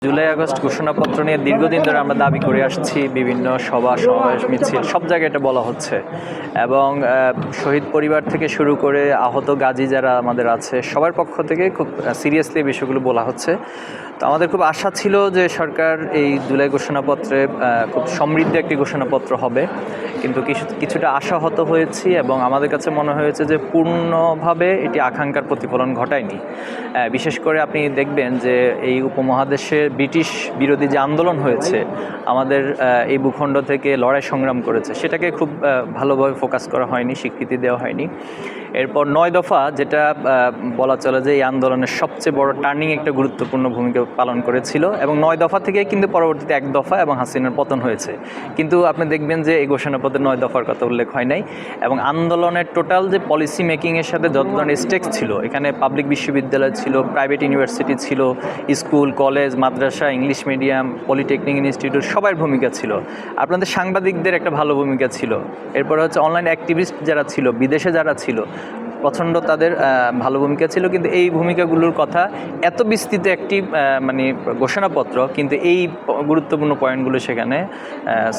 July August ঘোষণাপত্র নিয়ে দীর্ঘদিন ধরে আমরা দাবি করে আসছি, বিভিন্ন সভা সমাবেশ মিছিল সব জায়গায় এটা বলা হচ্ছে এবং শহীদ পরিবার থেকে শুরু করে আহত গাজী যারা আমাদের আছে সবার পক্ষ থেকে খুব সিরিয়াসলি বিষয়গুলো বলা হচ্ছে। তো আমাদের খুব আশা ছিল যে সরকার এই জুলাই ঘোষণাপত্রে খুব সমৃদ্ধ একটি ঘোষণাপত্র হবে, কিন্তু কিছুটা আশাহত হয়েছি এবং আমাদের কাছে মনে হয়েছে যে পূর্ণভাবে এটি আকাঙ্ক্ষার প্রতিফলন ঘটায়নি। বিশেষ করে আপনি দেখবেন যে এই উপমহাদেশে ব্রিটিশ বিরোধী যে আন্দোলন হয়েছে, আমাদের এই ভূখণ্ড থেকে লড়াই সংগ্রাম করেছে, সেটাকে খুব ভালোভাবে ফোকাস করা হয়নি, স্বীকৃতি দেওয়া হয়নি। এরপর 9 দফা, যেটা বলা চলে যে এই আন্দোলনের সবচেয়ে বড় টার্নিং একটা গুরুত্বপূর্ণ ভূমিকা পালন করেছিল, এবং 9 দফা থেকে কিন্তু পরবর্তীতে 1 দফা এবং হাসিনার পতন হয়েছে। কিন্তু আপনি দেখবেন যে এই ঘোষণাপত্রে 9 দফার কথা উল্লেখ হয় নাই, এবং আন্দোলনের টোটাল যে পলিসি মেকিংয়ের সাথে যত ধরনের স্টেক্স ছিল, এখানে পাবলিক বিশ্ববিদ্যালয় ছিল, প্রাইভেট ইউনিভার্সিটি ছিল, স্কুল কলেজ মাদ্রাসা, ইংলিশ মিডিয়াম, পলিটেকনিক ইনস্টিটিউট, সবার ভূমিকা ছিল। আপনাদের সাংবাদিকদের একটা ভালো ভূমিকা ছিল। এরপরে হচ্ছে অনলাইন অ্যাক্টিভিস্ট যারা ছিল, বিদেশে যারা ছিল, প্রচণ্ড তাদের ভালো ভূমিকা ছিল। কিন্তু এই ভূমিকাগুলোর কথা এত বিস্তৃত একটি ঘোষণাপত্র, কিন্তু এই গুরুত্বপূর্ণ পয়েন্টগুলো সেখানে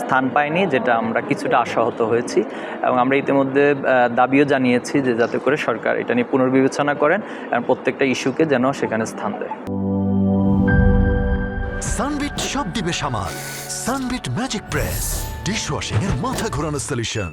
স্থান পায়নি, যেটা আমরা কিছুটা আশাহত হয়েছি। এবং আমরা ইতিমধ্যে দাবিও জানিয়েছি যে যাতে করে সরকার এটা নিয়ে পুনর্বিবেচনা করেন এবং প্রত্যেকটা ইস্যুকে যেন সেখানে স্থান দেয়। সানবিট সব দিবে সামাল। সানবিট ম্যাজিক প্রেস ডিশওয়াশিং এর মাথা ঘোরানো সলিউশন।